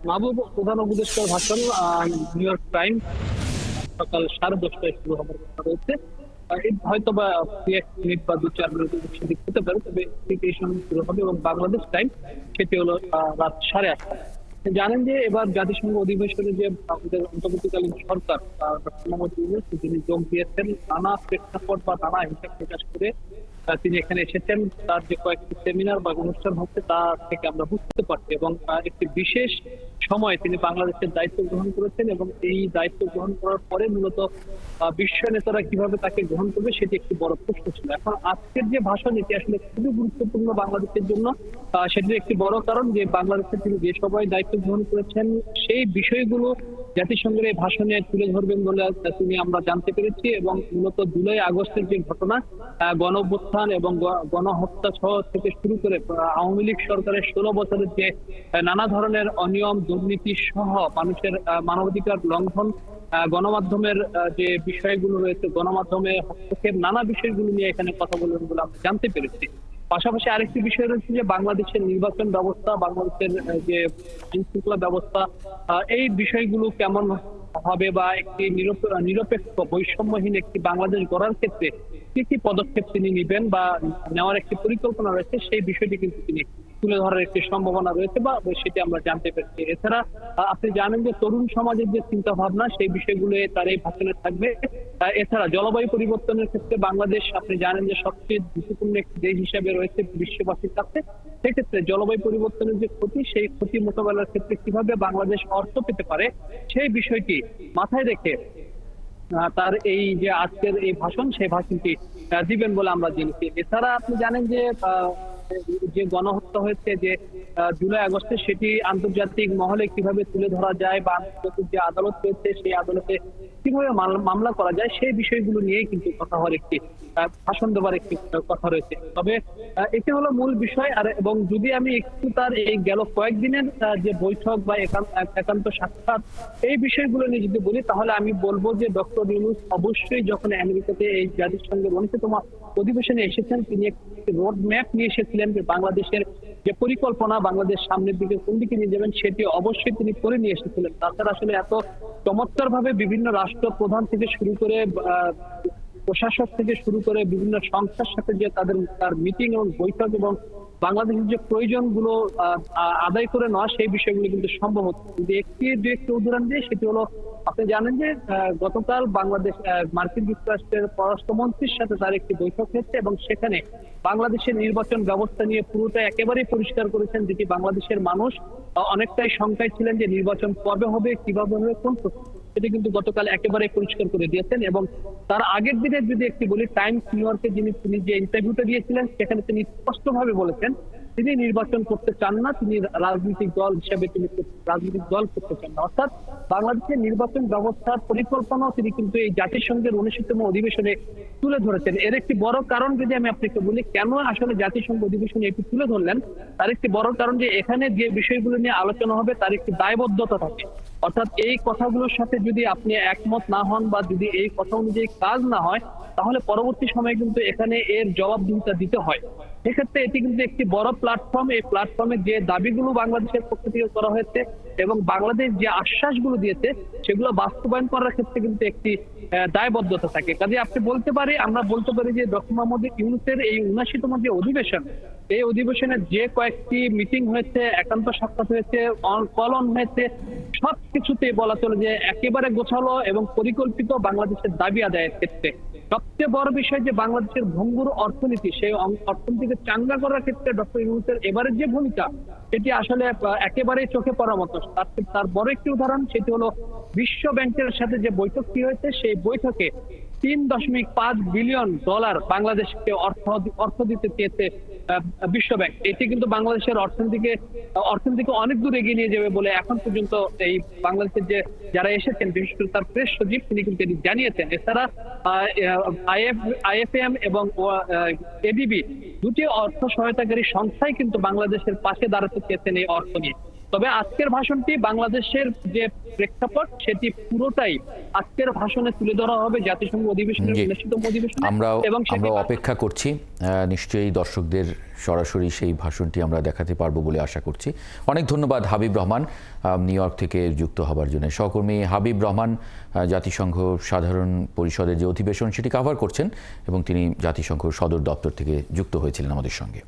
মাহবুব প্রধান উপদেষ্টার ভাষণ নিউ ইয়র্ক টাইম সকাল 10:30টায় শুরু হবার কথা রয়েছে। এই হয়তো বা 1 মিনিট বা 2-4 মিনিট সেদিক হতে পারে, তবে ঠিক এই সময় শুরু হবে এবং বাংলাদেশ টাইম সেটি হলো রাত 8:30। জানেন যে এবার জাতিসংঘ অধিবেশনে যে আমাদের অন্তর্বর্তীকালীন সরকার ডক্টর মোহাম্মদ ইউনূস তিনি যোগ দিয়েছেন, নানা প্রেক্ষাপট বা নানা হিসাব প্রকাশ করে তিনি এখানে এসেছেন। তার যে কয়েকটি সেমিনার বা অনুষ্ঠান হচ্ছে তা থেকে আমরা বুঝতে পারছি, এবং একটি বিশেষ সময় তিনি বাংলাদেশের দায়িত্ব গ্রহণ করেছেন এবং এই দায়িত্ব গ্রহণ করার পরে মূলত বিশ্ব নেতারা কিভাবে তাকে গ্রহণ করবে সেটি একটি বড় প্রশ্ন ছিল। এখন আজকের যে ভাষণ এটি আসলে খুবই গুরুত্বপূর্ণ বাংলাদেশের জন্য। সেটির একটি বড় কারণ যে বাংলাদেশের তিনি যে সবাই দায়িত্ব গ্রহণ করেছেন সেই বিষয়গুলো জাতিসংঘের এই ভাষণে তুলে ধরবেন বলে তিনি আমরা জানতে পেরেছি। এবং মূলত 2 আগস্টের যে ঘটনা, গণ অভ্যুত্থান এবং গণহত্যা সহ থেকে শুরু করে আওয়ামী লীগ সরকারের 16 বছরের যে নানা ধরনের অনিয়ম দুর্নীতি সহ মানুষের মানবাধিকার লঙ্ঘন, গণমাধ্যমের যে বিষয়গুলো রয়েছে, গণমাধ্যমে হস্তক্ষেপ, নানা বিষয়গুলো নিয়ে এখানে কথা বলবেন বলে আমরা জানতে পেরেছি। পাশাপাশি আরেকটি বিষয় রয়েছে যে বাংলাদেশের নির্বাচন ব্যবস্থা, বাংলাদেশের যে আইন শৃঙ্খলা ব্যবস্থা, এই বিষয়গুলো কেমন হবে বা একটি নিরপেক্ষ বৈষম্যহীন একটি বাংলাদেশ গড়ার ক্ষেত্রে কি কি পদক্ষেপ তিনি নেবেন বা নেওয়ার একটি পরিকল্পনা রয়েছে, সেই বিষয়টি কিন্তু তিনি তুলে ধরার একটি সম্ভাবনা রয়েছে বা সেটি আমরা জানতে পেরেছি। এছাড়া আপনি জানেন যে তরুণ সমাজের যে চিন্তা ভাবনা সেই বিষয়গুলো তার এই ভাষণে থাকবে। এছাড়া জলবায়ু পরিবর্তনের ক্ষেত্রে বাংলাদেশ আপনি জানেন যে সবচেয়ে ঝুঁকিপূর্ণ একটি দেশ হিসেবে রয়েছে বিশ্ববাসীর কাছে। সেক্ষেত্রে জলবায়ু পরিবর্তনের যে ক্ষতি, সেই ক্ষতি মোকাবেলার ক্ষেত্রে কিভাবে বাংলাদেশ অর্থ পেতে পারে সেই বিষয়টি মাথায় রেখে তার এই যে আজকের এই ভাষণ, সেই ভাষণটি দিবেন বলে আমরা জেনেছি। এছাড়া আপনি জানেন যে যে গণহত্যা হয়েছে যে 2 আগস্টে, সেটি আন্তর্জাতিক মহলে কিভাবে তুলে ধরা যায় বা আন্তর্জাতিক যে আদালত রয়েছে সেই আদালতে কিভাবে মামলা করা যায় সেই বিষয়গুলো নিয়েই কিন্তু কথা হওয়ার একটি ভাষণ দেওয়ার একটি কথা রয়েছে। তবে এটি হলো মূল বিষয়। আর এবং যদি আমি একটু তার এই গেল কয়েকদিনের যে বৈঠক বা একান্ত সাক্ষাৎ এই বিষয়গুলো নিয়ে যদি বলি, তাহলে আমি বলবো যে ডক্টর ইউনূস অবশ্যই যখন আমেরিকাতে এই জাতিসংঘের অন্যতম অধিবেশনে এসেছেন, তিনি একটি রোড ম্যাপ নিয়ে এসেছিলেন যে বাংলাদেশের যে পরিকল্পনা, বাংলাদেশ সামনের দিকে কোন দিকে নিয়ে যাবেন সেটি অবশ্যই তিনি করে নিয়ে এসেছিলেন। তাছাড়া আসলে এত চমৎকার ভাবে বিভিন্ন রাষ্ট্র প্রধান থেকে শুরু করে প্রশাসক থেকে শুরু করে বিভিন্ন সংস্থার সাথে যে তার মিটিং এবং বৈঠক এবং বাংলাদেশের যে প্রয়োজনগুলো আদায় করে নেওয়া, সেই বিষয়গুলো কিন্তু সম্ভব হচ্ছে। যদি একটি উদাহরণ দিয়ে, সেটি হলো আপনি জানেন যে গতকাল বাংলাদেশ মার্কিন যুক্তরাষ্ট্রের পররাষ্ট্রমন্ত্রীর সাথে তার একটি বৈঠক হয়েছে এবং সেখানে বাংলাদেশের নির্বাচন ব্যবস্থা নিয়ে পুরোটা একেবারেই পরিষ্কার করেছেন, যেটি বাংলাদেশের মানুষ অনেকটাই শঙ্কায় ছিলেন যে নির্বাচন কবে হবে, কিভাবে হবে, কোন সেটি কিন্তু গতকাল একেবারে পরিষ্কার করে দিয়েছেন। এবং তার আগের দিনে যদি একটি বলি, টাইমস নিউ ইয়র্কে তিনি যে ইন্টারভিউটা দিয়েছিলেন সেখানে তিনি স্পষ্টভাবে বলেছেন তিনি নির্বাচন করতে চান না, তিনি রাজনৈতিক দল হিসেবে তিনি রাজনৈতিক দল করতে চান না। অর্থাৎ বাংলাদেশের নির্বাচন ব্যবস্থার পরিকল্পনাও তিনি কিন্তু এই জাতিসংঘের 19তম অধিবেশনে তুলে ধরেছেন। এর একটি বড় কারণ যদি আমি আপনাকে বলি কেন আসলে জাতিসংঘ অধিবেশনে এটি তুলে ধরলেন, তার একটি বড় কারণ যে এখানে যে বিষয়গুলো নিয়ে আলোচনা হবে তার একটি দায়বদ্ধতা থাকে। অর্থাৎ এই কথাগুলোর সাথে যদি আপনি একমত না হন বা যদি এই কথা অনুযায়ী কাজ না হয়, তাহলে পরবর্তী সময়ে কিন্তু এখানে এর জবাবদিহিতা দিতে হয়। সেক্ষেত্রে এটি কিন্তু একটি বড় প্ল্যাটফর্ম। এই প্ল্যাটফর্মে যে দাবিগুলো বাংলাদেশের পক্ষ থেকে করা হয়েছে এবং বাংলাদেশ যে আশ্বাসগুলো দিয়েছে সেগুলো বাস্তবায়ন করার ক্ষেত্রে কিন্তু একটি দায়বদ্ধতা থাকে। কাজে আমরা বলতে পারি যে ডক্টর মোহাম্মদ ইউনূসের এই 79তম যে অধিবেশন, এই অধিবেশনে যে কয়েকটি মিটিং হয়েছে, একান্ত সাক্ষাৎ হয়েছে, কলন হয়েছে, সবকিছুতে বলা চলে যে একেবারে গোছালো এবং পরিকল্পিত বাংলাদেশের দাবি আদায়ের ক্ষেত্রে। সবচেয়ে বড় বিষয় যে বাংলাদেশের ভঙ্গুর অর্থনীতি, সেই অর্থনীতিকে চাঙ্গা করার ক্ষেত্রে ডক্টর ইউনূসের এবারের যে ভূমিকা সেটি আসলে একেবারেই চোখে পড়ার মতো। তার বড় একটি উদাহরণ সেটি হলো বিশ্ব ব্যাংকের সাথে যে বৈঠকটি হয়েছে, সেই বৈঠকে $3.5 বিলিয়ন বাংলাদেশকে অর্থ দিতে চেয়েছে বিশ্ব ব্যাংক। এটি কিন্তু বাংলাদেশের অর্থনীতিকে অনেক দূর এগিয়ে নিয়ে যাবে বলে এখন পর্যন্ত এই বাংলাদেশের যে যারা এসেছেন, বিশেষ করে তার প্রেস সচিব, তিনি কিন্তু এটি জানিয়েছেন। এছাড়া IFM এবং ADB দুটি অর্থ সহায়তাকারী সংস্থাই কিন্তু বাংলাদেশের পাশে দাঁড়াতে চেয়েছেন এই অর্থ নিয়ে। তবে আজকের ভাষণটি বাংলাদেশের যে প্রেক্ষাপট সেটি পুরোটাই আজকের ভাষণে তুলে ধরা হবে জাতিসংঘ অধিবেশনের অনুষ্ঠিত অধিবেশনে। আমরা অপেক্ষা করছি, নিশ্চয়ই দর্শকদের সরাসরি সেই ভাষণটি আমরা দেখাতে পারবো বলে আশা করছি। অনেক ধন্যবাদ হাবিব রহমান নিউ ইয়র্ক থেকে যুক্ত হবার জন্য। সহকর্মী হাবিব রহমান জাতিসংঘ সাধারণ পরিষদের যে অধিবেশন সেটি কভার করছেন এবং তিনি জাতিসংঘ সদর দপ্তর থেকে যুক্ত হয়েছিলেন আমাদের সঙ্গে।